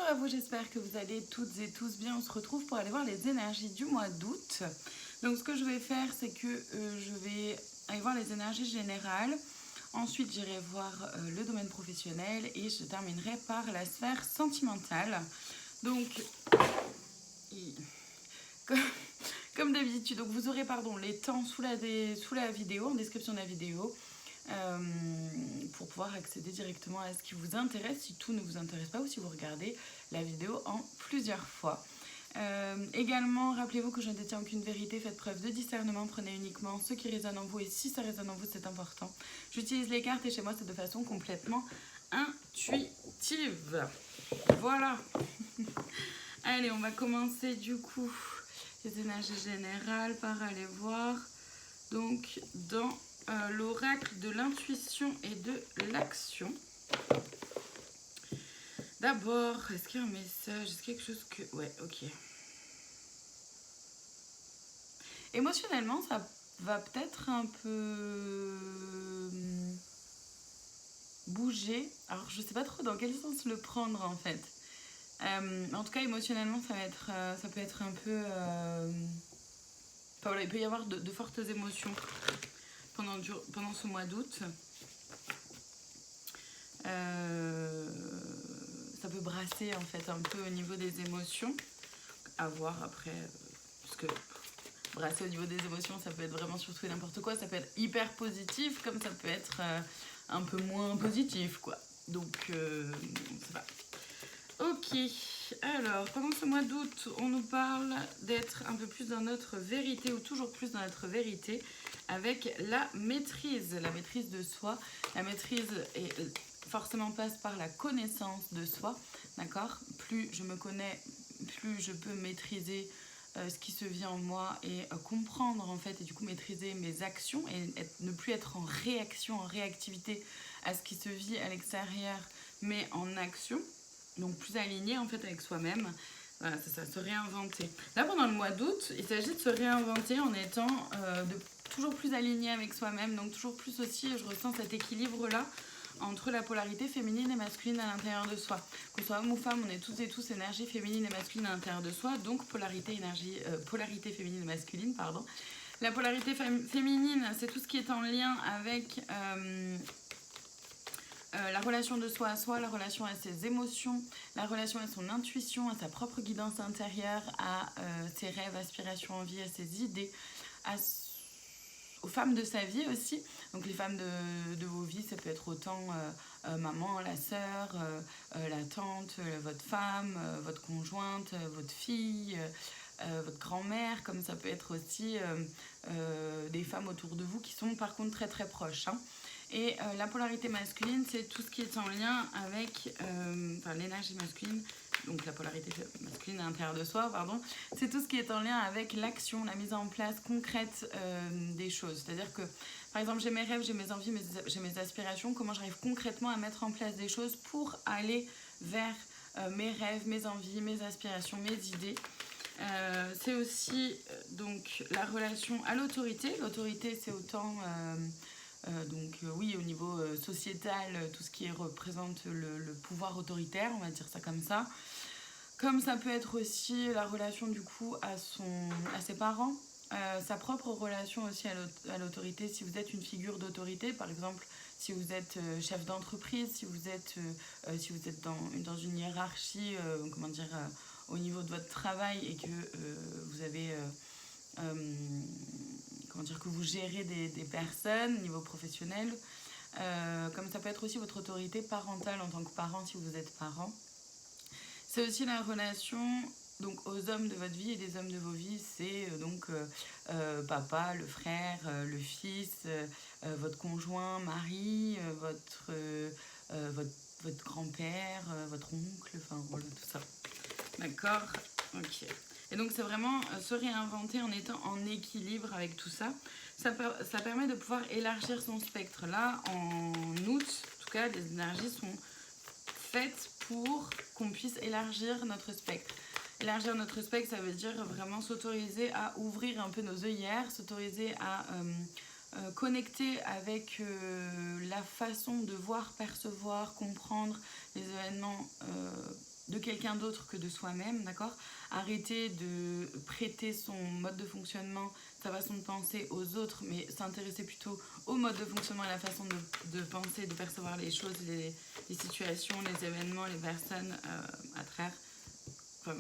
à vous, j'espère que vous allez toutes et tous bien. On se retrouve pour aller voir les énergies du mois d'août. Donc ce que je vais faire, c'est que je vais aller voir les énergies générales. Ensuite, j'irai voir le domaine professionnel et je terminerai par la sphère sentimentale. Donc, comme d'habitude, donc vous aurez les temps sous la vidéo, en description de la vidéo. Pour pouvoir accéder directement à ce qui vous intéresse, si tout ne vous intéresse pas ou si vous regardez la vidéo en plusieurs fois. Également, rappelez-vous que je ne détiens aucune vérité, faites preuve de discernement, prenez uniquement ce qui résonne en vous et si ça résonne en vous, c'est important. J'utilise les cartes et chez moi, c'est de façon complètement intuitive. Voilà. Allez, on va commencer du coup les énergies générales par aller voir donc dans l'oracle de l'intuition et de l'action. D'abord, est-ce qu'il y a un message? Est-ce qu'il y a quelque chose que... Ouais, ok. Émotionnellement, ça va peut-être un peu bouger. Alors, je sais pas trop dans quel sens le prendre, en fait. En tout cas, émotionnellement, ça peut être un peu... Enfin, voilà, il peut y avoir de fortes émotions pendant ce mois d'août. Ça peut brasser en fait un peu au niveau des émotions. À voir après, parce que brasser au niveau des émotions, ça peut être vraiment sur tout et n'importe quoi. Ça peut être hyper positif, comme ça peut être un peu moins positif, quoi. Donc, c'est pas. Ok, alors pendant ce mois d'août, on nous parle d'être un peu plus dans notre vérité ou toujours plus dans notre vérité avec la maîtrise de soi. La maîtrise forcément passe par la connaissance de soi, d'accord? Plus je me connais, plus je peux maîtriser ce qui se vit en moi et comprendre en fait et du coup maîtriser mes actions et ne plus être en réaction, en réactivité à ce qui se vit à l'extérieur mais en action. Donc plus aligné en fait avec soi-même. Voilà, c'est ça, se réinventer. Là, pendant le mois d'août, il s'agit de se réinventer en étant toujours plus aligné avec soi-même. Donc toujours plus aussi, je ressens cet équilibre-là entre la polarité féminine et masculine à l'intérieur de soi. Que ce soit homme ou femme, on est toutes et tous énergie féminine et masculine à l'intérieur de soi. Donc polarité féminine et masculine, pardon. La polarité féminine, c'est tout ce qui est en lien avec... la relation de soi à soi, la relation à ses émotions, la relation à son intuition, à sa propre guidance intérieure, à ses rêves, aspirations, envies, à ses idées, aux femmes de sa vie aussi. Donc les femmes de vos vies, ça peut être autant maman, la sœur, la tante, votre femme, votre conjointe, votre fille, votre grand-mère, comme ça peut être aussi des femmes autour de vous qui sont par contre très très proches. Hein. Et la polarité masculine, c'est tout ce qui est en lien avec l'énergie masculine, donc la polarité masculine à l'intérieur de soi, pardon, c'est tout ce qui est en lien avec l'action, la mise en place concrète des choses. C'est-à-dire que, par exemple, j'ai mes rêves, j'ai mes envies, j'ai mes aspirations, comment j'arrive concrètement à mettre en place des choses pour aller vers mes rêves, mes envies, mes aspirations, mes idées. C'est aussi donc la relation à l'autorité. L'autorité, c'est autant... oui, au niveau sociétal, tout ce qui représente le pouvoir autoritaire, on va dire ça comme ça. Comme ça peut être aussi la relation du coup à ses parents, sa propre relation aussi à l'autorité, si vous êtes une figure d'autorité, par exemple, si vous êtes chef d'entreprise, si vous êtes dans une hiérarchie, au niveau de votre travail et que vous avez... que vous gérez des personnes au niveau professionnel, comme ça peut être aussi votre autorité parentale en tant que parent si vous êtes parent. C'est aussi la relation donc aux hommes de votre vie et des hommes de vos vies, c'est papa, le frère, le fils, votre conjoint, mari, votre grand-père, votre oncle, enfin voilà tout ça. D'accord? Ok. Et donc c'est vraiment se réinventer en étant en équilibre avec tout ça. Ça permet de pouvoir élargir son spectre. Là, en août, en tout cas, les énergies sont faites pour qu'on puisse élargir notre spectre. Élargir notre spectre, ça veut dire vraiment s'autoriser à ouvrir un peu nos œillères, s'autoriser à connecter avec la façon de voir, percevoir, comprendre les événements de quelqu'un d'autre que de soi-même, d'accord? Arrêter de prêter son mode de fonctionnement, sa façon de penser aux autres, mais s'intéresser plutôt au mode de fonctionnement et la façon de penser, de percevoir les choses, les situations, les événements, les personnes à travers enfin,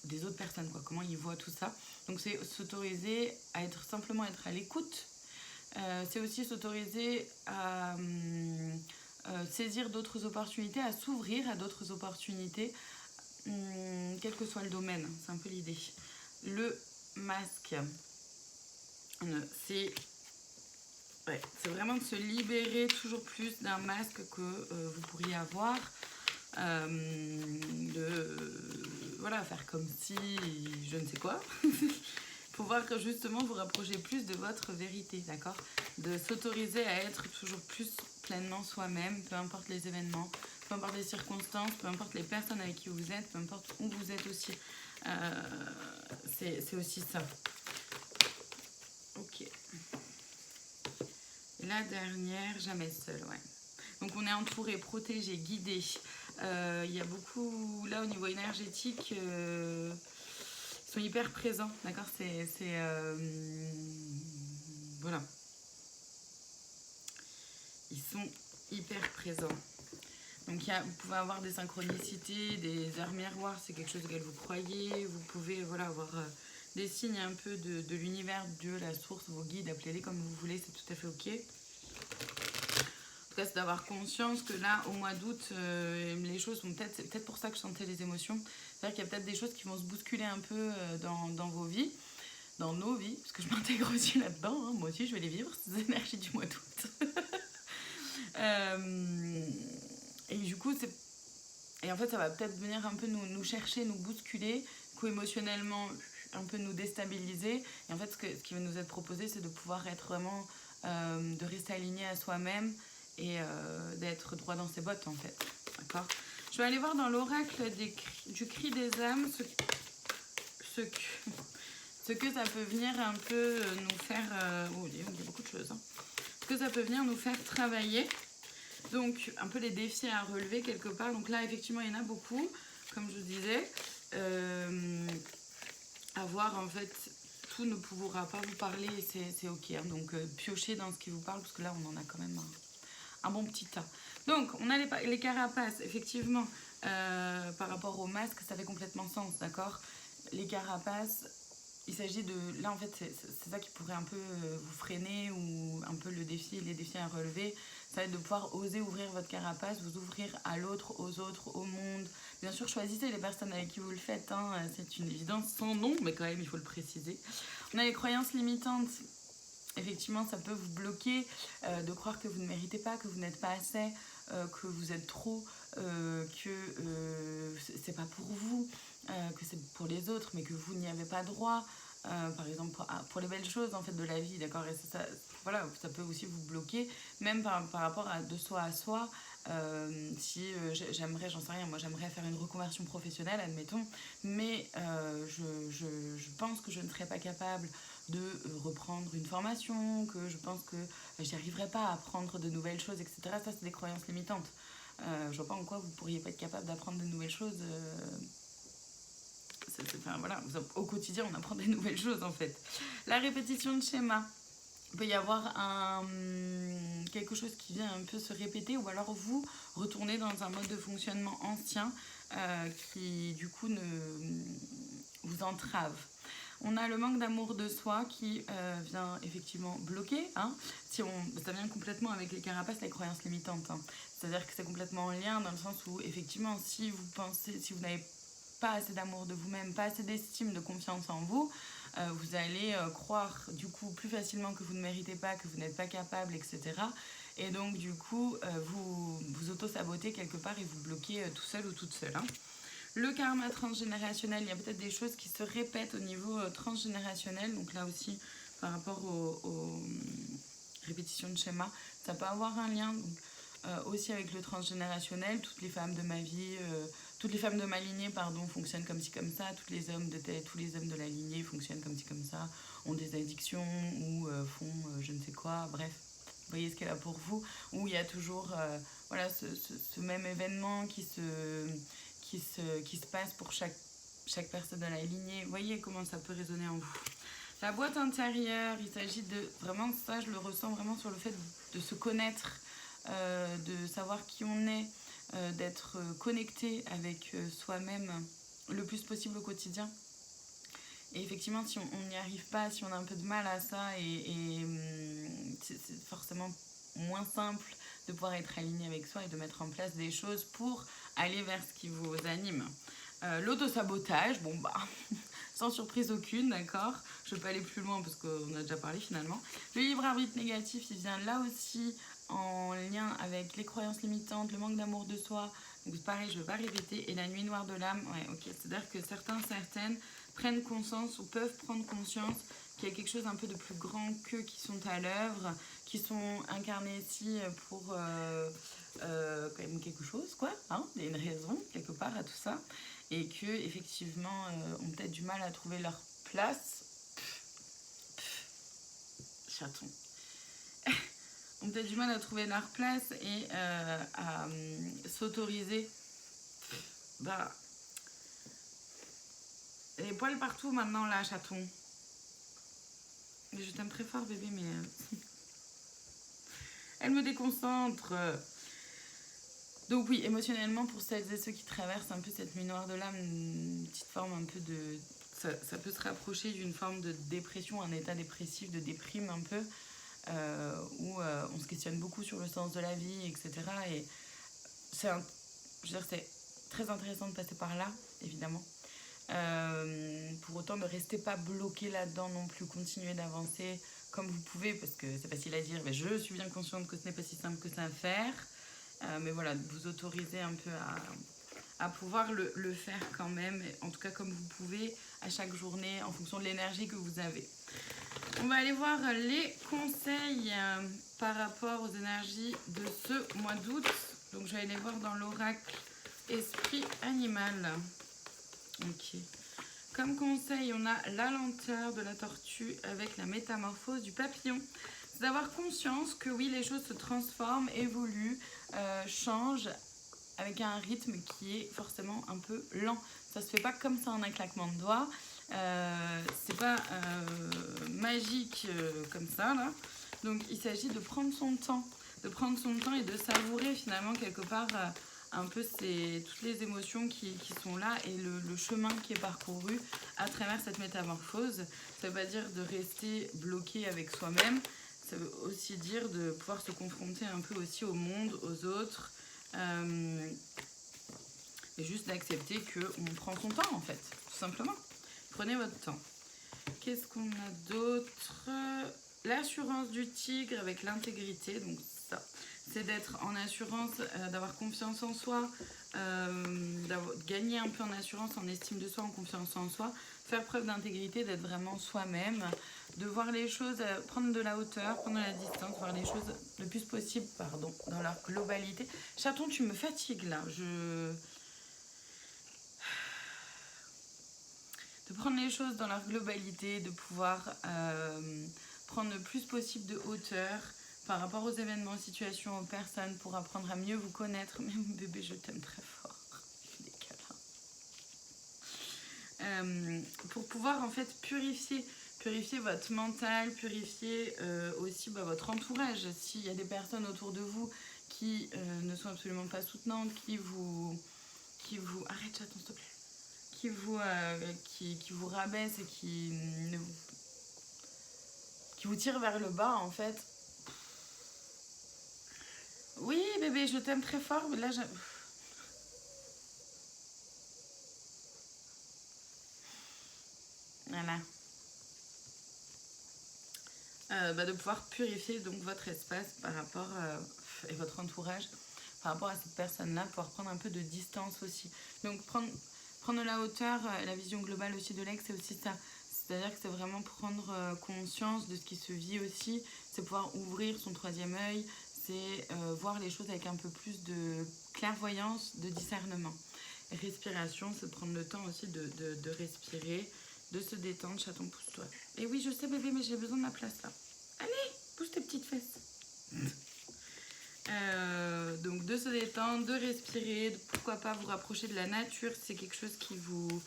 des autres personnes, quoi. Comment ils voient tout ça. Donc c'est s'autoriser à être simplement être à l'écoute. C'est aussi s'autoriser à saisir d'autres opportunités, à s'ouvrir à d'autres opportunités, quel que soit le domaine. C'est un peu l'idée. Le masque, c'est vraiment de se libérer toujours plus d'un masque que vous pourriez avoir. Faire comme si je ne sais quoi. Pouvoir justement vous rapprocher plus de votre vérité, d'accord? De s'autoriser à être toujours plus pleinement soi-même, peu importe les événements, peu importe les circonstances, peu importe les personnes avec qui vous êtes, peu importe où vous êtes aussi. C'est aussi ça. Ok. Et la dernière, jamais seule, ouais. Donc on est entouré, protégé, guidé. Il y a beaucoup, là au niveau énergétique, ils sont hyper présents, d'accord? Voilà. Ils sont hyper présents. Donc vous pouvez avoir des synchronicités, des heures miroirs, c'est quelque chose auquel vous croyez. Vous pouvez avoir des signes un peu de l'univers, Dieu, la source, vos guides, appelez-les comme vous voulez, c'est tout à fait ok. En tout cas, c'est d'avoir conscience que là, au mois d'août, les choses sont peut-être... C'est peut-être pour ça que je sentais les émotions. C'est-à-dire qu'il y a peut-être des choses qui vont se bousculer un peu dans vos vies, dans nos vies, parce que je m'intègre aussi là-dedans. Hein. Moi aussi, je vais les vivre, ces énergies du mois d'août. Et du coup, et en fait, ça va peut-être venir un peu nous chercher, nous bousculer, du coup, émotionnellement, un peu nous déstabiliser. Et en fait, ce qui va nous être proposé, c'est de pouvoir être vraiment... de rester aligné à soi-même et d'être droit dans ses bottes, en fait. D'accord? Je vais aller voir dans l'oracle du cri des âmes ce que ça peut venir un peu nous faire... il y a beaucoup de choses. Hein. Ce que ça peut venir nous faire travailler. Donc, un peu les défis à relever quelque part. Donc là, effectivement, il y en a beaucoup, comme je vous disais. Avoir, en fait... Tout ne pourra pas vous parler et c'est ok. Hein. Donc, piochez dans ce qui vous parle, parce que là, on en a quand même un bon petit tas. Donc, on a les carapaces, effectivement, par rapport au masque, ça fait complètement sens, d'accord? Les carapaces, il s'agit de... Là, en fait, c'est ça qui pourrait un peu vous freiner ou un peu les défis à relever. Ça va être de pouvoir oser ouvrir votre carapace, vous ouvrir à l'autre, aux autres, au monde. Bien sûr, choisissez les personnes avec qui vous le faites, hein, c'est une évidence sans nom, mais quand même, il faut le préciser. On a les croyances limitantes. Effectivement, ça peut vous bloquer de croire que vous ne méritez pas, que vous n'êtes pas assez, que vous êtes trop, que c'est pas pour vous, que c'est pour les autres, mais que vous n'y avez pas droit. Par exemple, pour les belles choses en fait de la vie, d'accord? Et ça peut aussi vous bloquer, même par rapport à de soi à soi. Si j'aimerais, j'en sais rien, moi j'aimerais faire une reconversion professionnelle, admettons, mais je pense que je ne serais pas capable de reprendre une formation, que je pense que j'y arriverai pas à apprendre de nouvelles choses, etc. Ça, c'est des croyances limitantes. Je vois pas en quoi vous pourriez pas être capable d'apprendre de nouvelles choses. Au quotidien, on apprend des nouvelles choses, en fait. La répétition de schéma. Il peut y avoir quelque chose qui vient un peu se répéter, ou alors vous retournez dans un mode de fonctionnement ancien qui, du coup, vous entrave. On a le manque d'amour de soi qui vient effectivement bloquer. Hein. Ça vient complètement avec les carapaces, les croyances limitantes. Hein. C'est-à-dire que c'est complètement en lien dans le sens où, effectivement, si vous n'avez pas assez d'amour de vous-même, pas assez d'estime, de confiance en vous, vous allez croire du coup plus facilement que vous ne méritez pas, que vous n'êtes pas capable, etc. Et donc du coup, vous auto-sabotez quelque part et vous bloquez tout seul ou toute seule. Hein. Le karma transgénérationnel, il y a peut-être des choses qui se répètent au niveau transgénérationnel. Donc là aussi, par rapport aux répétitions de schéma, ça peut avoir un lien aussi avec le transgénérationnel. Toutes les femmes de ma vie... toutes les femmes de ma lignée, fonctionnent comme ci, comme ça. Tous les hommes de la lignée fonctionnent comme ci, comme ça. Ont des addictions ou font je ne sais quoi. Bref, vous voyez ce qu'elle a pour vous. Où il y a toujours ce même événement qui qui se passe pour chaque personne de la lignée. Vous voyez comment ça peut résonner en vous. La boîte intérieure, il s'agit de vraiment, ça je le ressens vraiment sur le fait de se connaître, de savoir qui on est, d'être connecté avec soi-même le plus possible au quotidien. Et effectivement, si on n'y arrive pas, si on a un peu de mal à ça, et c'est forcément moins simple de pouvoir être aligné avec soi et de mettre en place des choses pour aller vers ce qui vous anime. L'auto-sabotage, bon bah, sans surprise aucune, d'accord. Je peux aller plus loin parce qu'on a déjà parlé finalement. Le libre arbitre négatif, il vient là aussi en lien avec les croyances limitantes, le manque d'amour de soi. Donc pareil, je ne vais pas répéter. Et la nuit noire de l'âme, ouais, ok. C'est-à-dire que certaines prennent conscience ou peuvent prendre conscience qu'il y a quelque chose un peu de plus grand qu'eux qui sont à l'œuvre, qui sont incarnés ici pour quand même quelque chose, quoi. Hein, il y a une raison quelque part à tout ça. Et que effectivement ont peut-être du mal à trouver leur place. Chaton. Ont peut-être du mal à trouver leur place et à s'autoriser. Bah, les poils partout maintenant là, chaton. Je t'aime très fort bébé, mais elle me déconcentre. Donc oui, émotionnellement, pour celles et ceux qui traversent un peu cette nuit noire de l'âme, une petite forme un peu de... Ça peut se rapprocher d'une forme de dépression, un état dépressif, de déprime un peu, où on se questionne beaucoup sur le sens de la vie, etc. Et c'est très intéressant de passer par là, évidemment. Pour autant, ne restez pas bloqué là-dedans non plus, continuez d'avancer comme vous pouvez, parce que c'est facile à dire, mais je suis bien consciente que ce n'est pas si simple que ça à faire. Mais voilà, vous autorisez un peu à pouvoir le faire quand même, en tout cas comme vous pouvez, à chaque journée, en fonction de l'énergie que vous avez. On va aller voir les conseils par rapport aux énergies de ce mois d'août. Donc je vais aller voir dans l'oracle Esprit Animal. Ok. Comme conseil, on a la lenteur de la tortue avec la métamorphose du papillon. C'est d'avoir conscience que oui, les choses se transforment, évoluent, changent avec un rythme qui est forcément un peu lent. Ça se fait pas comme ça en un claquement de doigts. C'est pas magique comme ça là. Donc il s'agit de prendre son temps, et de savourer finalement quelque part un peu toutes les émotions qui sont là et le chemin qui est parcouru à travers cette métamorphose. Ça veut pas dire de rester bloqué avec soi-même, ça veut aussi dire de pouvoir se confronter un peu aussi au monde, aux autres, et juste d'accepter qu'on prend son temps en fait, tout simplement. Prenez votre temps. Qu'est-ce qu'on a d'autre? L'assurance du tigre avec l'intégrité, donc ça, c'est d'être en assurance, d'avoir confiance en soi, de gagner un peu en assurance, en estime de soi, en confiance en soi, faire preuve d'intégrité, d'être vraiment soi-même, de voir les choses, prendre de la hauteur, prendre de la distance, voir les choses le plus possible, dans leur globalité. Chaton, tu me fatigues là, de prendre les choses dans leur globalité, de pouvoir prendre le plus possible de hauteur par rapport aux événements, aux situations, aux personnes, pour apprendre à mieux vous connaître. Mais mon bébé, je t'aime très fort. Des câlins. Pour pouvoir en fait purifier votre mental, purifier aussi votre entourage. S'il y a des personnes autour de vous qui ne sont absolument pas soutenantes, qui vous... Arrête, chaton, s'il te plaît. Qui vous rabaisse et qui vous tire vers le bas en fait. Oui bébé, je t'aime très fort, mais là voilà. De pouvoir purifier donc votre espace par rapport et votre entourage par rapport à cette personne là, pouvoir prendre un peu de distance aussi. Donc prendre la hauteur, la vision globale aussi de l'ex, c'est aussi ça. C'est-à-dire que c'est vraiment prendre conscience de ce qui se vit aussi, c'est pouvoir ouvrir son troisième œil, c'est voir les choses avec un peu plus de clairvoyance, de discernement. Respiration, c'est prendre le temps aussi de respirer, de se détendre. Chaton, pousse-toi. Et oui, je sais bébé, mais j'ai besoin de ma place là. Allez, pousse tes petites fesses. Donc de se détendre, de respirer, de pourquoi pas vous rapprocher de la nature si c'est quelque chose qui vous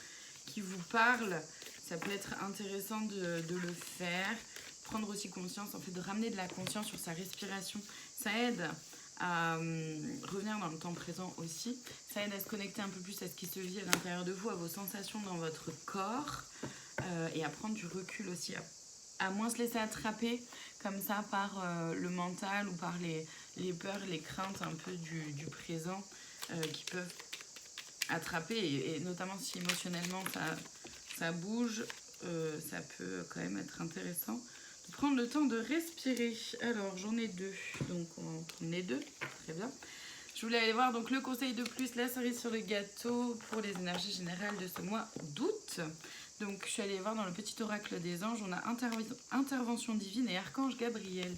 parle. Ça peut être intéressant de le faire. Prendre aussi conscience, en fait, de ramener de la conscience sur sa respiration. Ça aide à revenir dans le temps présent aussi. Ça aide à se connecter un peu plus à ce qui se vit à l'intérieur de vous, à vos sensations dans votre corps et à prendre du recul aussi, à moins se laisser attraper comme ça par le mental ou par les peurs, les craintes un peu du présent qui peuvent attraper et notamment si émotionnellement ça bouge, ça peut quand même être intéressant de prendre le temps de respirer. Alors j'en ai deux, donc on va en prendre les deux, très bien. Je voulais aller voir donc le conseil de plus, la cerise sur le gâteau pour les énergies générales de ce mois d'août. Donc je suis allée voir dans le petit oracle des anges, on a intervention divine et archange Gabriel.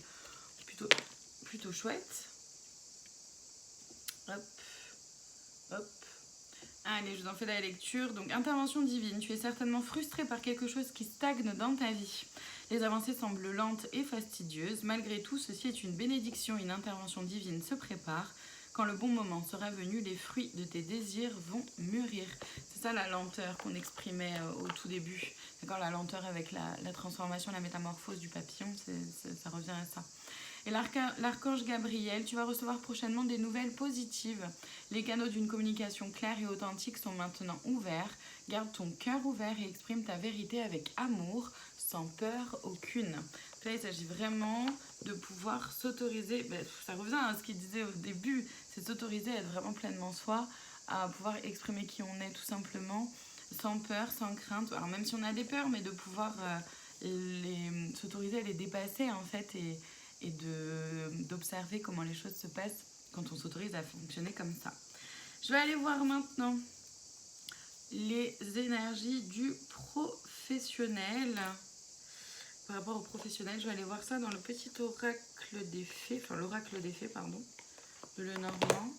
Plutôt chouette. Hop, hop. Allez, je vous en fais la lecture. Donc, intervention divine. Tu es certainement frustré par quelque chose qui stagne dans ta vie. Les avancées semblent lentes et fastidieuses. Malgré tout, ceci est une bénédiction. Une intervention divine se prépare. Quand le bon moment sera venu, les fruits de tes désirs vont mûrir. C'est ça la lenteur qu'on exprimait au tout début. D'accord, la lenteur avec la transformation, la métamorphose du papillon, ça revient à ça. Et l'archange Gabriel, tu vas recevoir prochainement des nouvelles positives. Les canaux d'une communication claire et authentique sont maintenant ouverts. Garde ton cœur ouvert et exprime ta vérité avec amour, sans peur aucune. Là, il s'agit vraiment de pouvoir s'autoriser, ça revient à ce qu'il disait au début, c'est s'autoriser à être vraiment pleinement soi, à pouvoir exprimer qui on est tout simplement, sans peur, sans crainte. Alors même si on a des peurs, mais de pouvoir s'autoriser à les dépasser en fait et d'observer comment les choses se passent quand on s'autorise à fonctionner comme ça. Je vais aller voir maintenant les énergies du professionnel. Par rapport au professionnel, je vais aller voir ça dans le petit oracle des fées, enfin l'oracle des fées, pardon, de Lenormand.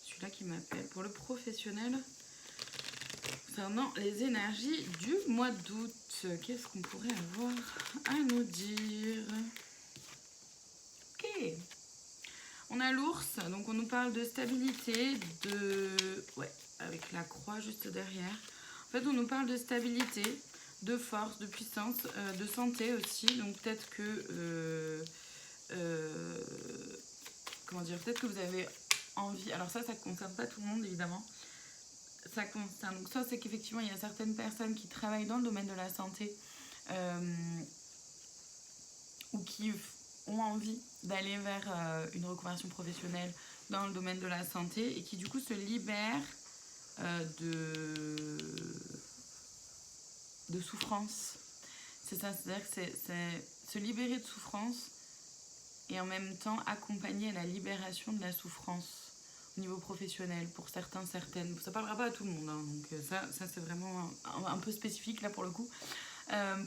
Celui-là qui m'appelle. Pour le professionnel, concernant les énergies du mois d'août, qu'est-ce qu'on pourrait avoir à nous dire ? Ok. On a l'ours, donc on nous parle de stabilité, ouais, avec la croix juste derrière. En fait, on nous parle de stabilité, de force, de puissance, de santé aussi. Donc peut-être que... comment dire, peut-être que vous avez envie... Alors ça ne concerne pas tout le monde, évidemment. Ça concerne... Donc ça, c'est qu'effectivement, il y a certaines personnes qui travaillent dans le domaine de la santé ou qui ont envie d'aller vers une reconversion professionnelle dans le domaine de la santé et qui du coup se libèrent de souffrance. C'est ça, c'est-à-dire que c'est se libérer de souffrance et en même temps accompagner à la libération de la souffrance au niveau professionnel pour certains, certaines. Ça parlera pas à tout le monde, hein, donc ça c'est vraiment un peu spécifique là pour le coup.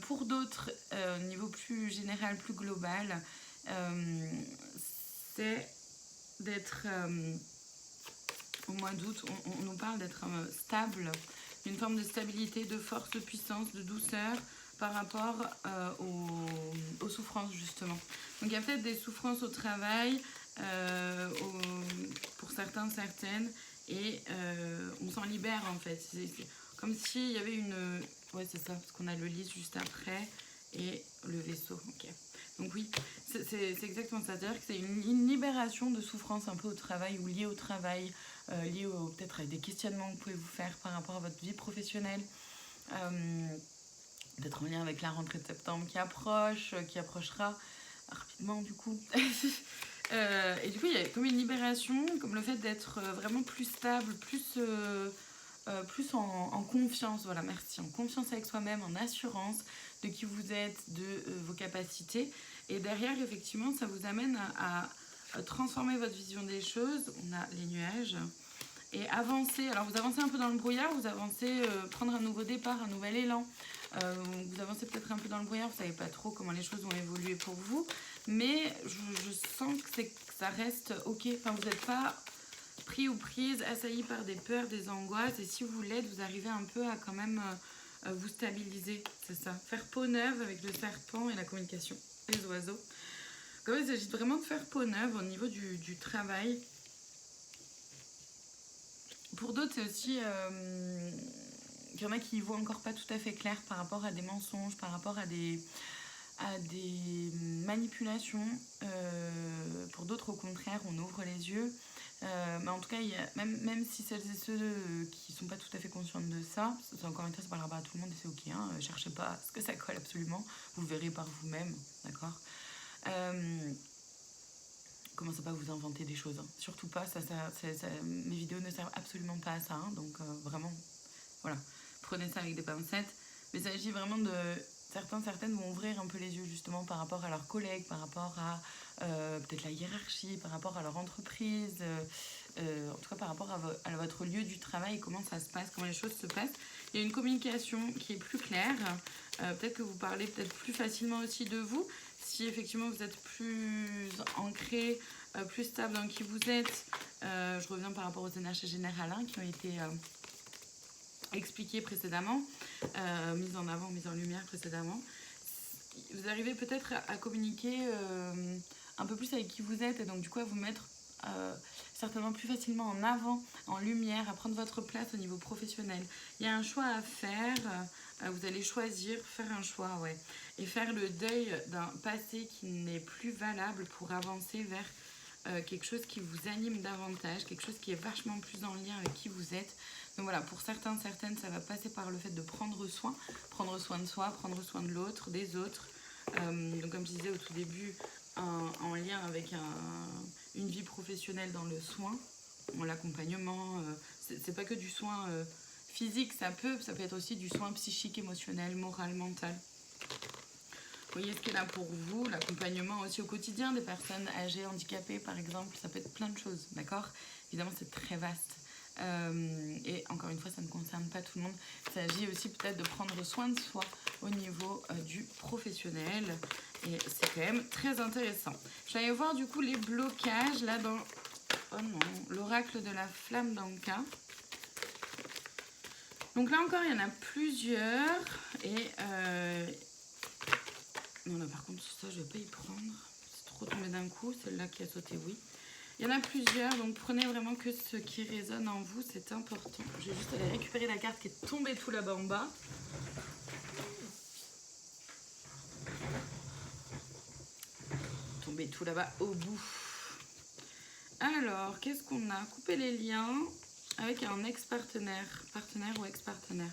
Pour d'autres, au niveau plus général, plus global, c'est d'être au mois d'août, on nous parle d'être stable, d'une forme de stabilité, de force, de puissance, de douceur par rapport aux souffrances justement. Donc il y a peut-être des souffrances au travail pour certains, certaines, et on s'en libère en fait. C'est comme s'il y avait une... Ouais, c'est ça, parce qu'on a le lys juste après et le vaisseau. Ok. Donc oui, c'est exactement ça. C'est-à-dire que c'est une libération de souffrance un peu au travail ou liée au travail, liée peut-être à des questionnements que vous pouvez vous faire par rapport à votre vie professionnelle. Peut-être en lien avec la rentrée de septembre qui approchera rapidement du coup. Et du coup, il y a comme une libération, comme le fait d'être vraiment plus stable, plus en confiance, voilà, merci, en confiance avec soi-même, en assurance de qui vous êtes, de vos capacités. Et derrière, effectivement, ça vous amène à transformer votre vision des choses. On a les nuages. Et avancer, alors vous avancez un peu dans le brouillard, vous avancez, prendre un nouveau départ, un nouvel élan. Vous avancez peut-être un peu dans le brouillard, vous ne savez pas trop comment les choses vont évoluer pour vous. Mais je sens que ça reste ok. Enfin, vous n'êtes pas pris ou prise, assailli par des peurs, des angoisses. Et si vous l'êtes, vous arrivez un peu à quand même vous stabiliser. C'est ça. Faire peau neuve avec le serpent et la communication. Les oiseaux. Comme il s'agit vraiment de faire peau neuve au niveau du travail. Pour d'autres, c'est aussi... il y en a qui y voient encore pas tout à fait clair par rapport à des mensonges, par rapport à des manipulations. Pour d'autres, au contraire, on ouvre les yeux. Mais en tout cas, même si celles et ceux qui ne sont pas tout à fait conscients de ça, encore une fois, ça parlera pas à tout le monde et c'est ok. Cherchez pas à ce que ça colle absolument. Vous verrez par vous-même, d'accord. Commencez pas à vous inventer des choses. Surtout pas, mes vidéos ne servent absolument pas à ça. Donc vraiment, voilà. Prenez ça avec des pincettes. Mais il s'agit vraiment de... Certaines vont ouvrir un peu les yeux justement par rapport à leurs collègues, par rapport à peut-être la hiérarchie, par rapport à leur entreprise, en tout cas par rapport à votre lieu du travail, comment ça se passe, comment les choses se passent. Il y a une communication qui est plus claire, peut-être que vous parlez peut-être plus facilement aussi de vous, si effectivement vous êtes plus ancré, plus stable dans qui vous êtes. Je reviens par rapport aux énergies générales qui ont été... expliqué précédemment, mise en avant, mise en lumière précédemment. Vous arrivez peut-être à communiquer un peu plus avec qui vous êtes et donc du coup à vous mettre certainement plus facilement en avant, en lumière, à prendre votre place au niveau professionnel. Il y a un choix à faire, vous allez choisir, faire un choix, ouais, et faire le deuil d'un passé qui n'est plus valable pour avancer vers quelque chose qui vous anime davantage, quelque chose qui est vachement plus en lien avec qui vous êtes. Donc voilà, pour certaines, ça va passer par le fait de prendre soin de soi, prendre soin de l'autre, des autres. Donc comme je disais au tout début, en lien avec une vie professionnelle dans le soin, l'accompagnement, c'est pas que du soin physique, ça peut être aussi du soin psychique, émotionnel, moral, mental. Vous voyez ce qu'est là pour vous, l'accompagnement aussi au quotidien des personnes âgées, handicapées par exemple, ça peut être plein de choses, d'accord? Évidemment c'est très vaste. Et encore une fois, ça ne concerne pas tout le monde. Il s'agit aussi peut-être de prendre soin de soi au niveau du professionnel. Et c'est quand même très intéressant. Je vais aller voir du coup les blocages là dans... Oh non, l'oracle de la flamme d'Anka. Donc là encore, il y en a plusieurs. Et... Non, là par contre, ça, je ne vais pas y prendre. C'est trop tombé d'un coup. Celle-là qui a sauté, oui. Il y en a plusieurs, donc prenez vraiment que ce qui résonne en vous, c'est important. Je vais juste aller récupérer la carte qui est tombée tout là-bas en bas. Tombée tout là-bas au bout. Alors, qu'est-ce qu'on a? Couper les liens avec un ex-partenaire, partenaire ou ex-partenaire.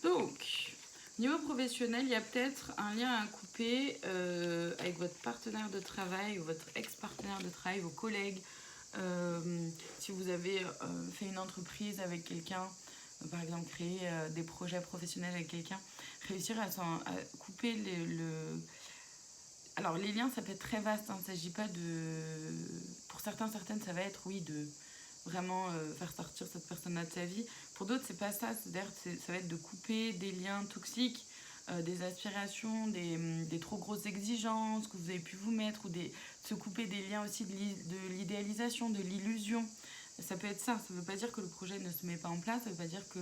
Donc, niveau professionnel, il y a peut-être un lien à couper avec votre partenaire de travail ou votre ex-partenaire de travail, vos collègues. Si vous avez fait une entreprise avec quelqu'un, par exemple créer des projets professionnels avec quelqu'un, réussir à couper Alors les liens ça peut être très vaste, il ne s'agit pas de... Pour certaines ça va être oui de vraiment faire sortir cette personne-là de sa vie. Pour d'autres c'est pas ça, c'est-à-dire ça va être de couper des liens toxiques, des aspirations, des trop grosses exigences que vous avez pu vous mettre, ou se couper des liens aussi de l'idéalisation, de l'illusion. Ça peut être ça ne veut pas dire que le projet ne se met pas en place, ça ne veut pas dire que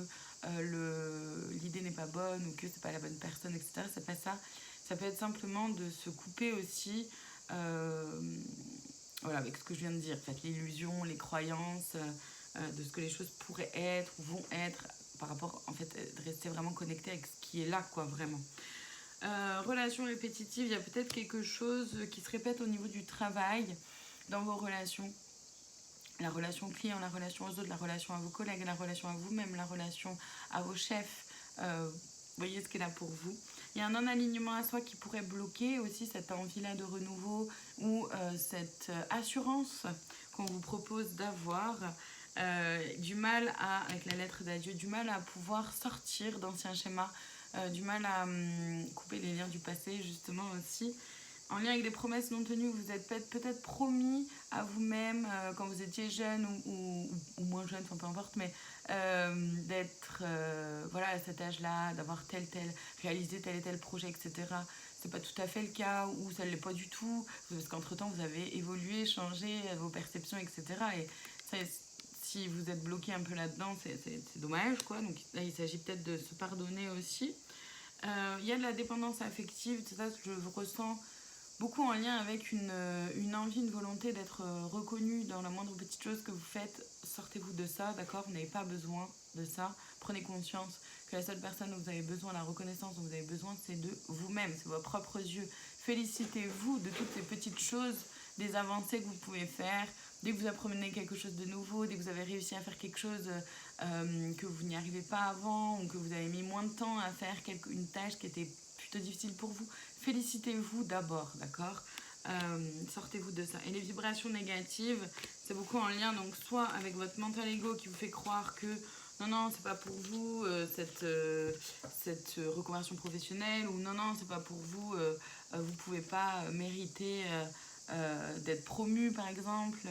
l'idée n'est pas bonne ou que c'est pas la bonne personne, etc. C'est pas ça. Ça peut être simplement de se couper aussi voilà, avec ce que je viens de dire, en fait, l'illusion, les croyances, de ce que les choses pourraient être ou vont être, par rapport, en fait, de rester vraiment connecté avec ce qui est là, quoi, vraiment. Relations répétitives, il y a peut-être quelque chose qui se répète au niveau du travail, dans vos relations. La relation client, la relation aux autres, la relation à vos collègues, la relation à vous-même, la relation à vos chefs. Vous voyez ce qui est là pour vous. Il y a un non-alignement à soi qui pourrait bloquer aussi cette envie-là de renouveau ou cette assurance qu'on vous propose d'avoir. Du mal avec la lettre d'adieu, du mal à pouvoir sortir d'anciens schémas, du mal à couper les liens du passé justement aussi. En lien avec des promesses non tenues, vous êtes peut-être promis à vous-même quand vous étiez jeune ou moins jeune, enfin peu importe, mais d'être voilà, à cet âge-là, d'avoir réalisé tel et tel projet, etc. C'est pas tout à fait le cas, ou ça ne l'est pas du tout, parce qu'entre-temps vous avez évolué, changé vos perceptions, etc. Et ça, si vous êtes bloqué un peu là-dedans, c'est dommage, quoi. Donc là, il s'agit peut-être de se pardonner aussi. Il y a de la dépendance affective, c'est ça que je ressens beaucoup en lien avec une envie, une volonté d'être reconnu dans la moindre petite chose que vous faites. Sortez-vous de ça, d'accord? Vous n'avez pas besoin de ça. Prenez conscience que la seule personne dont vous avez besoin, la reconnaissance dont vous avez besoin, c'est de vous-même, c'est vos propres yeux. Félicitez-vous de toutes ces petites choses, des avancées que vous pouvez faire. Dès que vous apprenez quelque chose de nouveau, dès que vous avez réussi à faire quelque chose que vous n'y arrivez pas avant, ou que vous avez mis moins de temps à faire une tâche qui était plutôt difficile pour vous, félicitez-vous d'abord, d'accord? Sortez-vous de ça. Et les vibrations négatives, c'est beaucoup en lien, donc soit avec votre mental ego qui vous fait croire que non, c'est pas pour vous cette reconversion professionnelle, ou non, c'est pas pour vous, vous pouvez pas mériter d'être promu par exemple.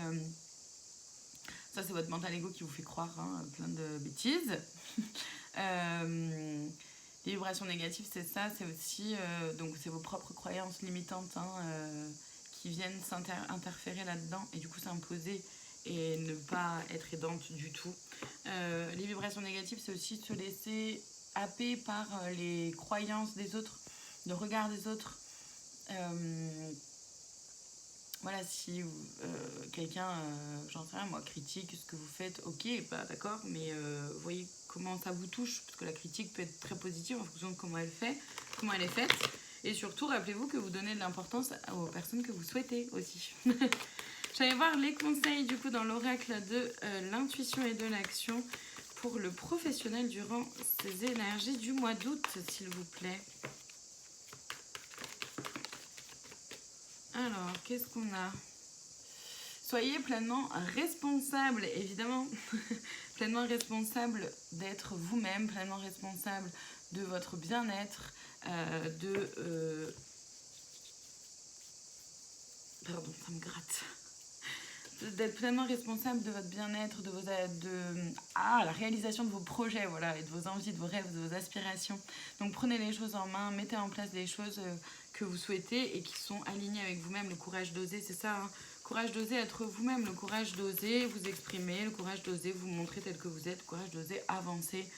Ça, c'est votre mental ego qui vous fait croire plein de bêtises. Les vibrations négatives, c'est ça, c'est aussi donc c'est vos propres croyances limitantes qui viennent interférer là-dedans et du coup s'imposer et ne pas être aidante du tout. Les vibrations négatives, c'est aussi se laisser happer par les croyances des autres, le regard des autres. Voilà, si quelqu'un, j'en sais rien moi, critique ce que vous faites, ok, bah d'accord, mais vous voyez comment ça vous touche, parce que la critique peut être très positive en fonction de comment elle est faite. Et surtout, rappelez-vous que vous donnez de l'importance aux personnes que vous souhaitez aussi. J'allais voir les conseils du coup dans l'oracle de l'intuition et de l'action pour le professionnel durant ces énergies du mois d'août, s'il vous plaît. Alors, qu'est-ce qu'on a? Soyez pleinement responsable, évidemment. Pleinement responsable d'être vous-même, pleinement responsable de votre bien-être, Pardon, ça me gratte. D'être pleinement responsable de votre bien-être, la réalisation de vos projets, voilà, et de vos envies, de vos rêves, de vos aspirations. Donc prenez les choses en main, mettez en place des choses que vous souhaitez et qui sont alignées avec vous-même. Le courage d'oser, c'est ça, hein. Courage d'oser être vous-même, le courage d'oser vous exprimer, le courage d'oser vous montrer tel que vous êtes, le courage d'oser avancer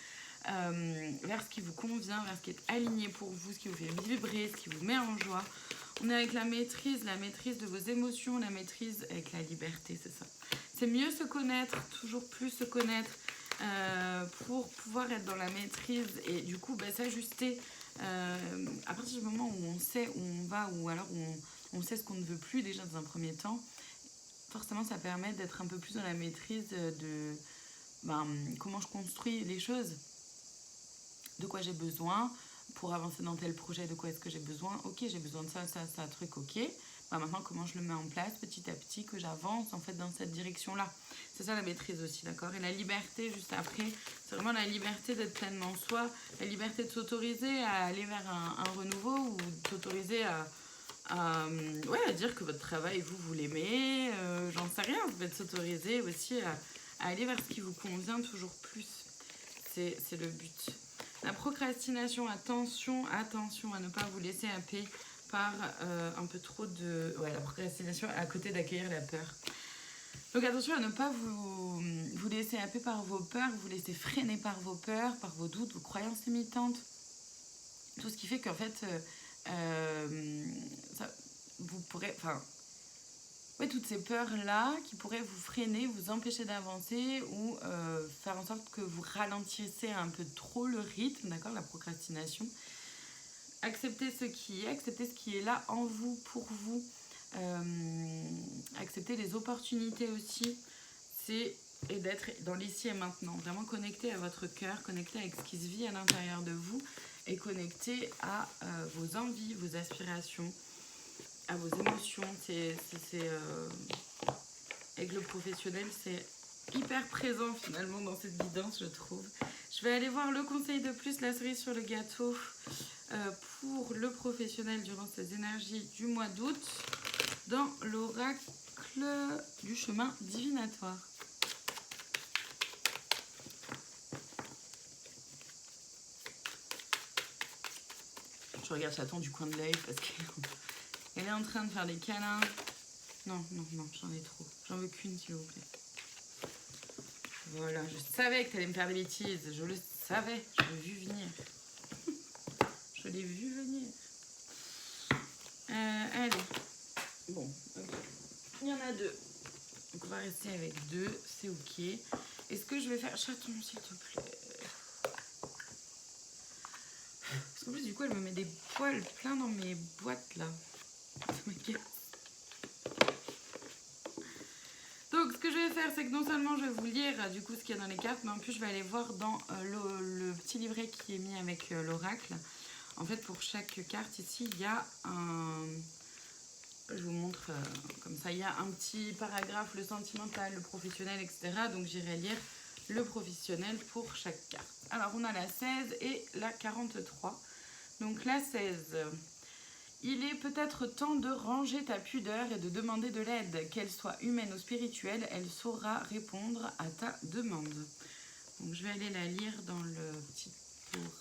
vers ce qui vous convient, vers ce qui est aligné pour vous, ce qui vous fait vibrer, ce qui vous met en joie. On est avec la maîtrise de vos émotions, la maîtrise avec la liberté, c'est ça. C'est mieux se connaître, toujours plus se connaître pour pouvoir être dans la maîtrise et du coup s'ajuster à partir du moment où on sait où on va ou alors où on sait ce qu'on ne veut plus déjà dans un premier temps. Forcément, ça permet d'être un peu plus dans la maîtrise de comment je construis les choses, de quoi j'ai besoin pour avancer dans tel projet, de quoi est-ce que j'ai besoin. Ok, j'ai besoin de ça, truc, ok. Maintenant, comment je le mets en place petit à petit, que j'avance en fait dans cette direction-là. C'est ça la maîtrise aussi, d'accord? Et la liberté, juste après, c'est vraiment la liberté d'être pleinement soi, la liberté de s'autoriser à aller vers un renouveau ou de s'autoriser à dire que votre travail, vous l'aimez, j'en sais rien, vous pouvez s'autoriser aussi à aller vers ce qui vous convient toujours plus. C'est le but. La procrastination, attention à ne pas vous laisser happer par un peu trop de... Ouais, la procrastination à côté d'accueillir la peur. Donc attention à ne pas vous laisser happer par vos peurs, vous laisser freiner par vos peurs, par vos doutes, vos croyances limitantes. Tout ce qui fait qu'en fait... vous pourrez, toutes ces peurs-là qui pourraient vous freiner, vous empêcher d'avancer ou faire en sorte que vous ralentissez un peu trop le rythme, d'accord, la procrastination. Acceptez ce qui est là en vous, pour vous. Accepter les opportunités aussi, et d'être dans l'ici et maintenant, vraiment connecté à votre cœur, connecté avec ce qui se vit à l'intérieur de vous et connecté à vos envies, vos aspirations, à vos émotions. Avec le professionnel, c'est hyper présent finalement dans cette guidance, je trouve. Je vais aller voir le conseil de plus, la cerise sur le gâteau pour le professionnel durant ces énergies du mois d'août dans l'oracle du chemin divinatoire. Je regarde Chaton du coin de l'œil parce qu'elle est en train de faire des câlins. Non, j'en ai trop. J'en veux qu'une, s'il vous plaît. Voilà, je savais que tu allais me faire des bêtises. Je le savais, je l'ai vu venir. Je l'ai vu venir. Allez. 2. Donc on va rester avec 2, c'est ok. Et ce que je vais faire, chaton, s'il te plaît. Parce qu'en plus, du coup, elle me met des poils plein dans mes boîtes là. Ça m'agace. Donc, ce que je vais faire, c'est que non seulement je vais vous lire du coup ce qu'il y a dans les cartes, mais en plus, je vais aller voir dans le petit livret qui est mis avec l'oracle. En fait, pour chaque carte ici, il y a un. Je vous montre comme ça. Il y a un petit paragraphe, le sentimental, le professionnel, etc. Donc, j'irai lire le professionnel pour chaque carte. Alors, on a la 16 et la 43. Donc, la 16. Il est peut-être temps de ranger ta pudeur et de demander de l'aide. Qu'elle soit humaine ou spirituelle, elle saura répondre à ta demande. Donc, je vais aller la lire dans le petit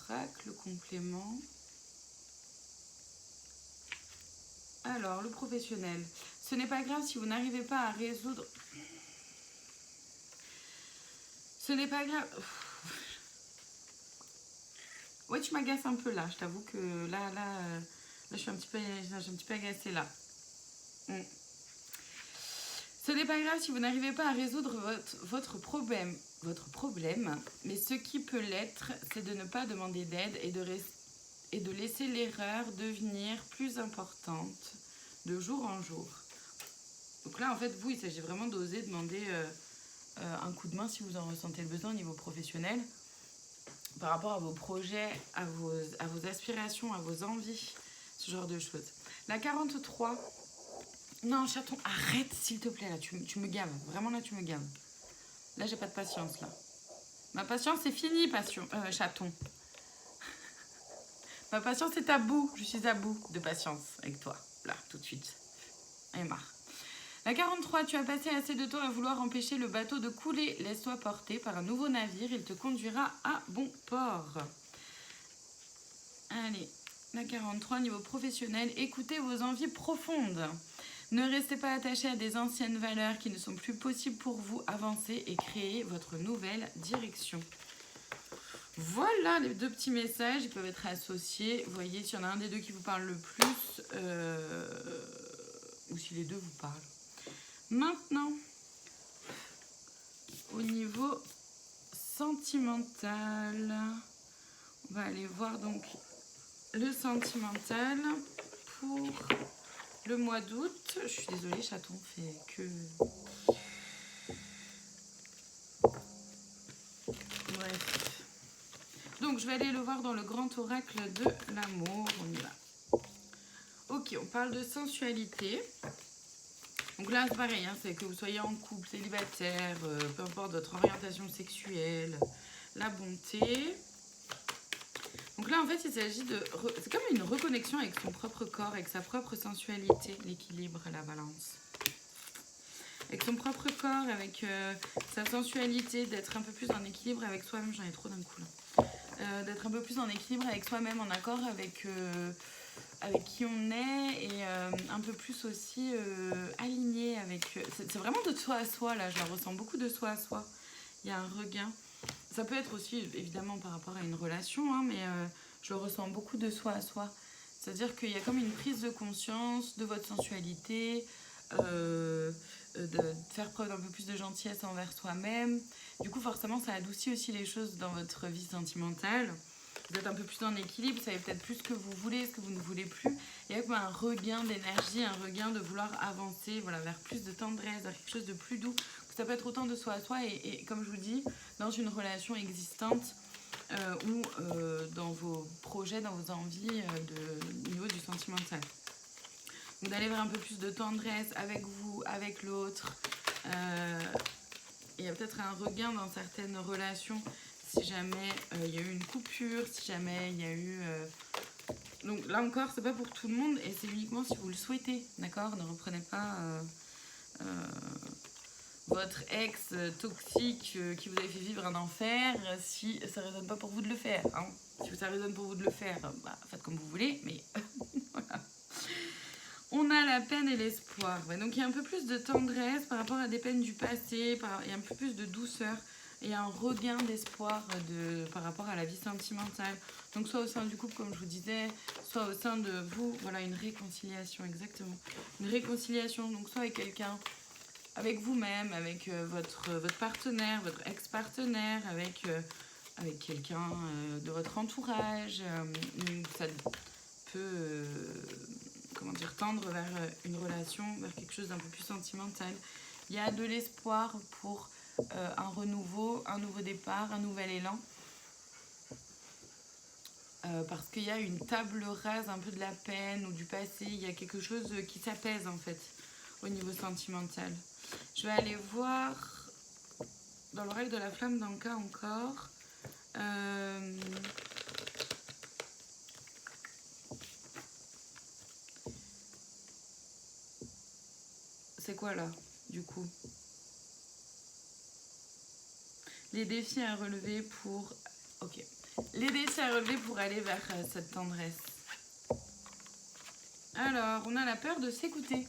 oracle complément. Alors, le professionnel. Ce n'est pas grave si vous n'arrivez pas à résoudre... Ce n'est pas grave... Ouais, tu m'agaces un peu là. Je t'avoue que là, je suis un petit peu agacée là. Ce n'est pas grave si vous n'arrivez pas à résoudre votre problème, mais ce qui peut l'être, c'est de ne pas demander d'aide et de laisser l'erreur devenir plus importante de jour en jour. Donc là, en fait, vous, il s'agit vraiment d'oser demander un coup de main si vous en ressentez le besoin au niveau professionnel, par rapport à vos projets, à vos aspirations, à vos envies, ce genre de choses. La 43... Non, chaton, arrête s'il te plaît, là, tu me gaves. Vraiment, là, tu me gaves. Là, j'ai pas de patience, là. Ma patience, c'est fini, chaton. Ma patience est à bout. Je suis à bout de patience avec toi. Là, tout de suite. J'en ai marre. La 43, tu as passé assez de temps à vouloir empêcher le bateau de couler. Laisse-toi porter par un nouveau navire. Il te conduira à bon port. Allez, la 43, niveau professionnel. Écoutez vos envies profondes. Ne restez pas attaché à des anciennes valeurs qui ne sont plus possibles pour vous. Avancer et créer votre nouvelle direction. Voilà les deux petits messages. Ils peuvent être associés. Vous voyez, s'il y en a un des deux qui vous parle le plus, ou si les deux vous parlent. Maintenant, au niveau sentimental, on va aller voir donc le sentimental pour le mois d'août. Je suis désolée, chaton fait que... Bref. Donc, je vais aller le voir dans le grand oracle de l'amour. On y va. Ok, on parle de sensualité. Donc là, c'est pareil, hein, c'est que vous soyez en couple, célibataire, peu importe votre orientation sexuelle, la bonté. Donc là, en fait, il s'agit de... C'est comme une reconnexion avec son propre corps, avec sa propre sensualité, l'équilibre, la balance. Avec son propre corps, avec sa sensualité, d'être un peu plus en équilibre avec soi-même. J'en ai trop d'un coup, là. D'être un peu plus en équilibre avec soi-même, en accord avec qui on est et un peu plus aussi aligné avec... C'est vraiment de soi à soi, là. Je la ressens beaucoup de soi à soi. Il y a un regain. Ça peut être aussi, évidemment, par rapport à une relation, hein, mais je ressens beaucoup de soi à soi. C'est-à-dire qu'il y a comme une prise de conscience de votre sensualité, de faire preuve d'un peu plus de gentillesse envers soi-même. Du coup, forcément, ça adoucit aussi les choses dans votre vie sentimentale. Vous êtes un peu plus en équilibre, vous savez peut-être plus ce que vous voulez, ce que vous ne voulez plus. Il y a comme un regain d'énergie, un regain de vouloir avancer, voilà, vers plus de tendresse, vers quelque chose de plus doux. Ça peut être autant de soi à soi et comme je vous dis, dans une relation existante ou dans vos projets, dans vos envies au niveau du sentimental. Donc d'aller vers un peu plus de tendresse avec vous, avec l'autre. Il y a peut-être un regain dans certaines relations si jamais il y a eu une coupure, si jamais il y a eu... Donc là encore, c'est pas pour tout le monde et c'est uniquement si vous le souhaitez, d'accord? Ne reprenez pas votre ex toxique qui vous avait fait vivre un enfer si ça ne résonne pas pour vous de le faire. Hein. Si ça résonne pour vous de le faire, bah, faites comme vous voulez, mais voilà. On a la peine et l'espoir. Ouais, donc il y a un peu plus de tendresse par rapport à des peines du passé, il y a un peu plus de douceur et un regain d'espoir par rapport à la vie sentimentale. Donc soit au sein du couple, comme je vous disais, soit au sein de vous, voilà, une réconciliation, exactement. Une réconciliation, donc soit avec quelqu'un avec vous-même, avec votre partenaire, votre ex-partenaire, avec quelqu'un de votre entourage. Ça peut comment dire, tendre vers une relation, vers quelque chose d'un peu plus sentimental. Il y a de l'espoir pour un renouveau, un nouveau départ, un nouvel élan. Parce qu'il y a une table rase un peu de la peine ou du passé, il y a quelque chose qui s'apaise en fait au niveau sentimental. Je vais aller voir dans l'oreille de la flamme d'Anka encore. C'est quoi là du coup? Les défis à relever pour... Ok. Les défis à relever pour aller vers cette tendresse. Alors, on a la peur de s'écouter.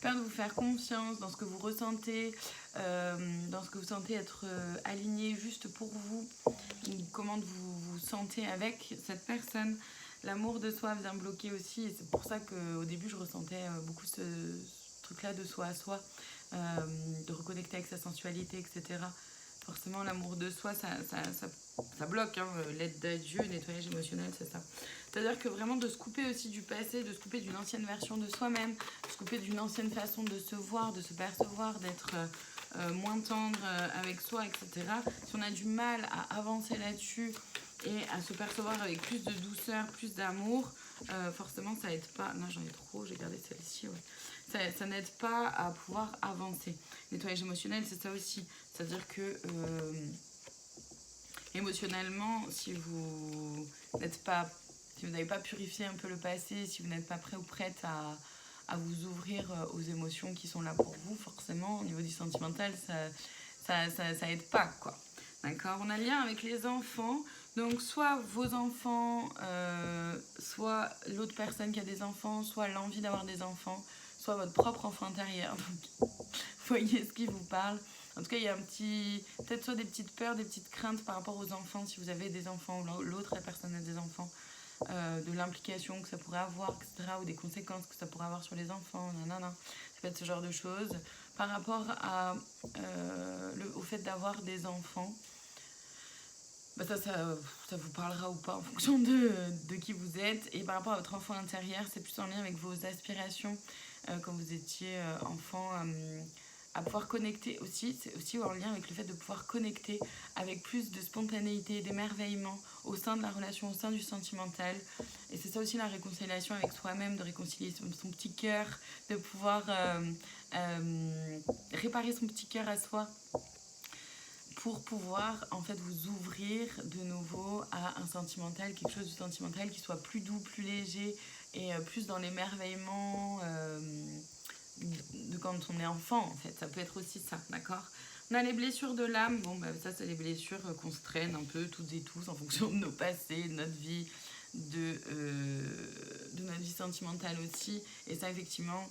Peur de vous faire confiance dans ce que vous ressentez, dans ce que vous sentez être aligné juste pour vous, comment vous vous sentez avec cette personne. L'amour de soi vient bloquer aussi, et c'est pour ça qu'au début je ressentais beaucoup ce truc-là de soi à soi, de reconnecter avec sa sensualité, etc. Forcément, l'amour de soi, ça bloque, hein. L'aide d'adieu, nettoyage émotionnel, c'est ça. C'est-à-dire que vraiment de se couper aussi du passé, de se couper d'une ancienne version de soi-même, de se couper d'une ancienne façon de se voir, de se percevoir, d'être moins tendre avec soi, etc. Si on a du mal à avancer là-dessus et à se percevoir avec plus de douceur, plus d'amour, forcément ça aide pas. Non, j'en ai trop, j'ai gardé celle-ci, ouais. Ça n'aide pas à pouvoir avancer. Nettoyage émotionnel, c'est ça aussi. C'est-à-dire que émotionnellement, si vous n'avez pas purifié un peu le passé, si vous n'êtes pas prêt ou prête à vous ouvrir aux émotions qui sont là pour vous, forcément, au niveau du sentimental, ça aide pas, quoi. D'accord? On a le lien avec les enfants. Donc, soit vos enfants, soit l'autre personne qui a des enfants, soit l'envie d'avoir des enfants, soit votre propre enfant intérieur. Donc, voyez ce qui vous parle. En tout cas, il y a peut-être soit des petites peurs, des petites craintes par rapport aux enfants, si vous avez des enfants ou l'autre personne a des enfants, de l'implication que ça pourrait avoir, etc., ou des conséquences que ça pourrait avoir sur les enfants, nanana. Ça peut être ce genre de choses. Par rapport au fait d'avoir des enfants, bah ça vous parlera ou pas en fonction de qui vous êtes. Et par rapport à votre enfant intérieur, c'est plus en lien avec vos aspirations quand vous étiez enfant, à pouvoir connecter aussi. C'est aussi en lien avec le fait de pouvoir connecter avec plus de spontanéité, d'émerveillement au sein de la relation, au sein du sentimental. Et c'est ça aussi la réconciliation avec soi-même, de réconcilier son petit cœur, de pouvoir réparer son petit cœur à soi, pour pouvoir en fait vous ouvrir de nouveau à un sentimental, quelque chose de sentimental qui soit plus doux, plus léger et plus dans l'émerveillement de quand on est enfant en fait. Ça peut être aussi ça, d'accord? On a les blessures de l'âme. Bon, bah, ça c'est les blessures qu'on se traîne un peu toutes et tous en fonction de nos passés, de notre vie, de notre vie sentimentale aussi. Et ça effectivement,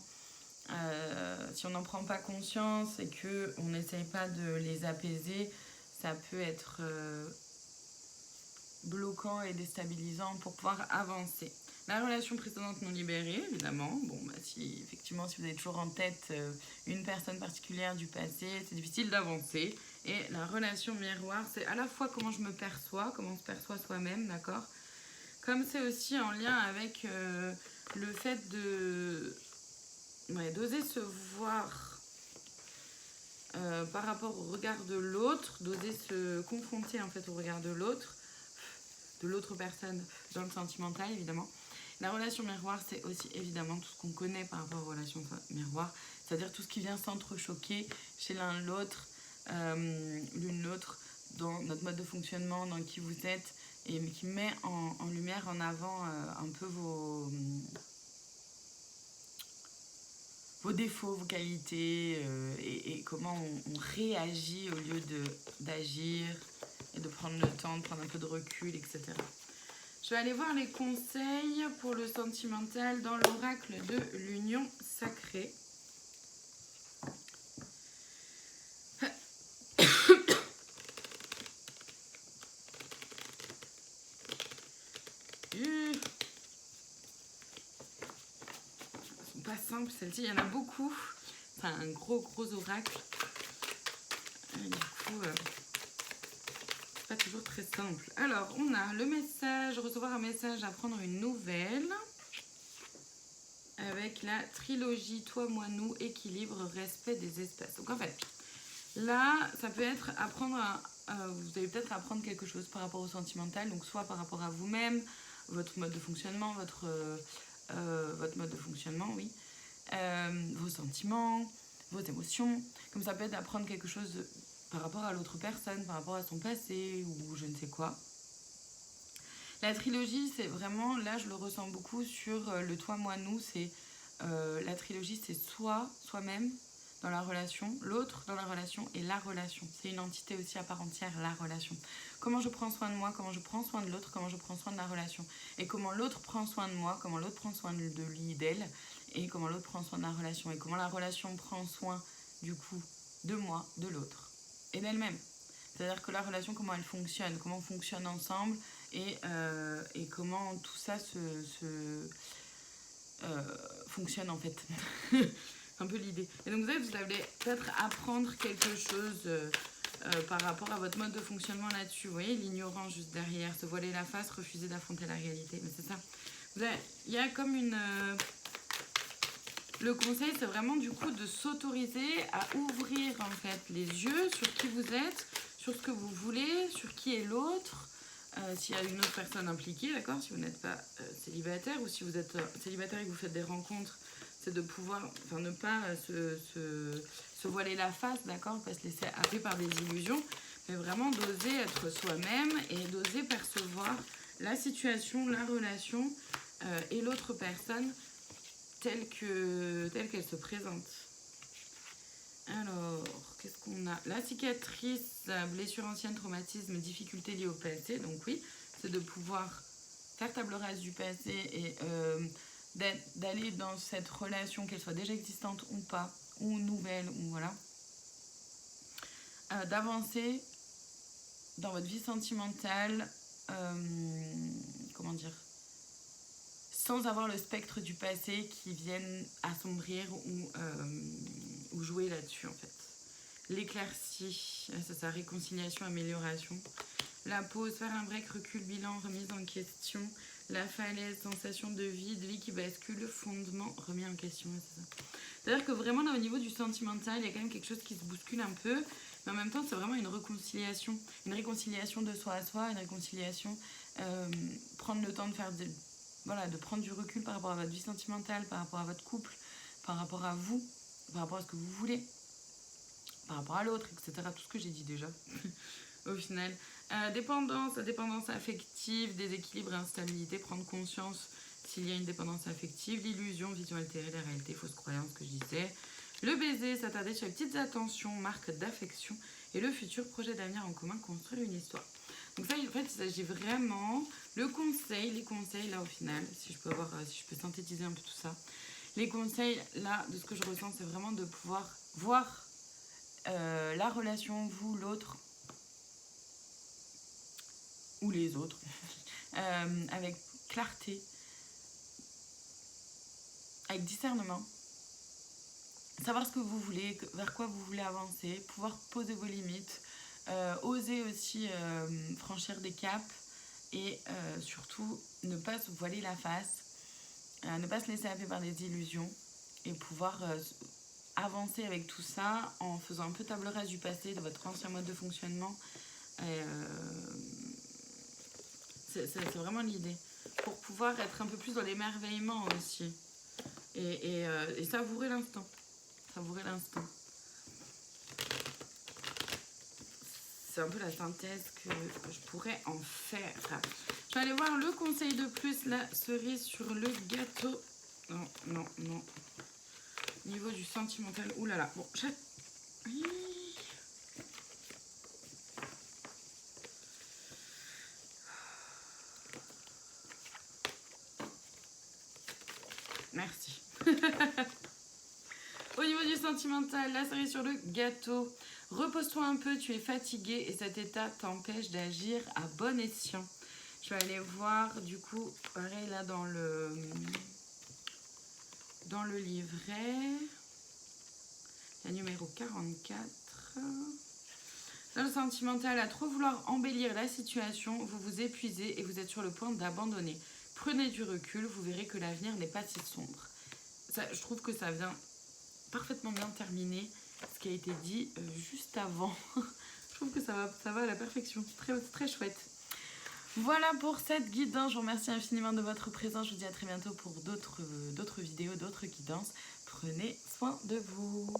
si on n'en prend pas conscience et qu'on n'essaye pas de les apaiser, ça peut être bloquant et déstabilisant pour pouvoir avancer. La relation précédente non libérée, évidemment. Bon, bah, si vous avez toujours en tête une personne particulière du passé, c'est difficile d'avancer. Et la relation miroir, c'est à la fois comment je me perçois, comment on se perçoit soi-même, d'accord? Comme c'est aussi en lien avec le fait d'oser se voir par rapport au regard de l'autre, d'oser se confronter en fait au regard de l'autre personne dans le sentimental évidemment. La relation miroir, c'est aussi évidemment tout ce qu'on connaît par rapport aux relations miroirs, c'est-à-dire tout ce qui vient s'entrechoquer chez l'un l'autre, l'une l'autre, dans notre mode de fonctionnement, dans qui vous êtes, et qui met en lumière, en avant un peu vos défauts, vos qualités, et comment on réagit au lieu d'agir et de prendre le temps, de prendre un peu de recul, etc. Je vais aller voir les conseils pour le sentimental dans l'oracle de l'union sacrée. Pas simple celle-ci, il y en a beaucoup. c'est un gros oracle. Et du coup, c'est pas toujours très simple. Alors, on a le message, recevoir un message, apprendre une nouvelle. Avec la trilogie Toi, moi, nous, équilibre, respect des espaces. Donc en fait, là, ça peut être apprendre vous allez peut-être apprendre quelque chose par rapport au sentimental, donc soit par rapport à vous-même, votre mode de fonctionnement, votre mode de fonctionnement, oui, vos sentiments, vos émotions. Comme ça peut être apprendre quelque chose par rapport à l'autre personne, par rapport à son passé ou je ne sais quoi. La trilogie, c'est vraiment, là je le ressens beaucoup sur le toi, moi, nous, c'est la trilogie, c'est soi-même dans la relation, l'autre dans la relation et la relation. C'est une entité aussi à part entière, la relation. Comment je prends soin de moi, comment je prends soin de l'autre, comment je prends soin de la relation. Et comment l'autre prend soin de moi, comment l'autre prend soin de lui, d'elle, et comment l'autre prend soin de la relation. Et comment la relation prend soin, du coup, de moi, de l'autre et d'elle-même. C'est-à-dire que la relation, comment elle fonctionne, comment on fonctionne ensemble et comment tout ça fonctionne en fait. C'est un peu l'idée. Et donc vous allez peut-être apprendre quelque chose par rapport à votre mode de fonctionnement là-dessus. Vous voyez, l'ignorance juste derrière, se voiler la face, refuser d'affronter la réalité. Mais c'est ça. Il y a comme une... Le conseil, c'est vraiment du coup de s'autoriser à ouvrir en fait les yeux sur qui vous êtes, sur ce que vous voulez, sur qui est l'autre, s'il y a une autre personne impliquée, d'accord, si vous n'êtes pas célibataire ou si vous êtes célibataire et que vous faites des rencontres, c'est de pouvoir, enfin ne pas se voiler la face, d'accord, pas se laisser happer par des illusions, mais vraiment d'oser être soi-même et d'oser percevoir la situation, la relation et l'autre personne telle qu'elle se présente. Alors, qu'est-ce qu'on a? La cicatrice, blessure ancienne, traumatisme, difficulté liée au passé. Donc oui, c'est de pouvoir faire table rase du passé et d'aller dans cette relation, qu'elle soit déjà existante ou pas, ou nouvelle, ou voilà. D'avancer dans votre vie sentimentale, comment dire, sans avoir le spectre du passé qui vienne assombrir ou jouer là-dessus en fait. L'éclaircie, c'est sa réconciliation, amélioration. La pause, faire un break, recul, bilan, remise en question. La falaise, sensation de vide, vie qui bascule, fondement, remis en question. C'est-à-dire que vraiment là au niveau du sentimental, il y a quand même quelque chose qui se bouscule un peu, mais en même temps c'est vraiment une réconciliation de soi à soi, une réconciliation, prendre le temps de faire de prendre du recul par rapport à votre vie sentimentale, par rapport à votre couple, par rapport à vous, par rapport à ce que vous voulez, par rapport à l'autre, etc. Tout ce que j'ai dit déjà, au final. Dépendance affective, déséquilibre et instabilité, prendre conscience s'il y a une dépendance affective, l'illusion, vision altérée, la réalité, fausse croyance que je disais. Le baiser, s'attarder sur les petites attentions, marque d'affection et le futur projet d'avenir en commun, construire une histoire. Donc ça, en fait, il s'agit vraiment, les conseils là au final, si je peux synthétiser un peu tout ça, les conseils là, de ce que je ressens, c'est vraiment de pouvoir voir la relation, vous, l'autre, ou les autres, avec clarté, avec discernement, savoir ce que vous voulez, vers quoi vous voulez avancer, pouvoir poser vos limites, oser aussi franchir des caps et surtout ne pas se voiler la face, ne pas se laisser happer par des illusions et pouvoir avancer avec tout ça en faisant un peu table rase du passé, de votre ancien mode de fonctionnement. C'est vraiment l'idée. Pour pouvoir être un peu plus dans l'émerveillement aussi. Et savourer l'instant. Savourer l'instant. C'est un peu la synthèse que je pourrais en faire. Je vais aller voir le conseil de plus, la cerise sur le gâteau. Non. Niveau du sentimental. Ouh là là. Bon, merci. Au niveau du sentimental, la cerise sur le gâteau. Repose-toi un peu, tu es fatigué et cet état t'empêche d'agir à bon escient. Je vais aller voir du coup, pareil là dans le livret. La numéro 44. Dans le sentimental, à trop vouloir embellir la situation, vous vous épuisez et vous êtes sur le point d'abandonner. Prenez du recul, vous verrez que l'avenir n'est pas si sombre. Ça, je trouve que ça vient parfaitement bien terminer ce qui a été dit juste avant. Je trouve que ça va à la perfection. Très, très chouette. Voilà pour cette guidance. Je vous remercie infiniment de votre présence. Je vous dis à très bientôt pour d'autres vidéos, d'autres guidances. Prenez soin de vous.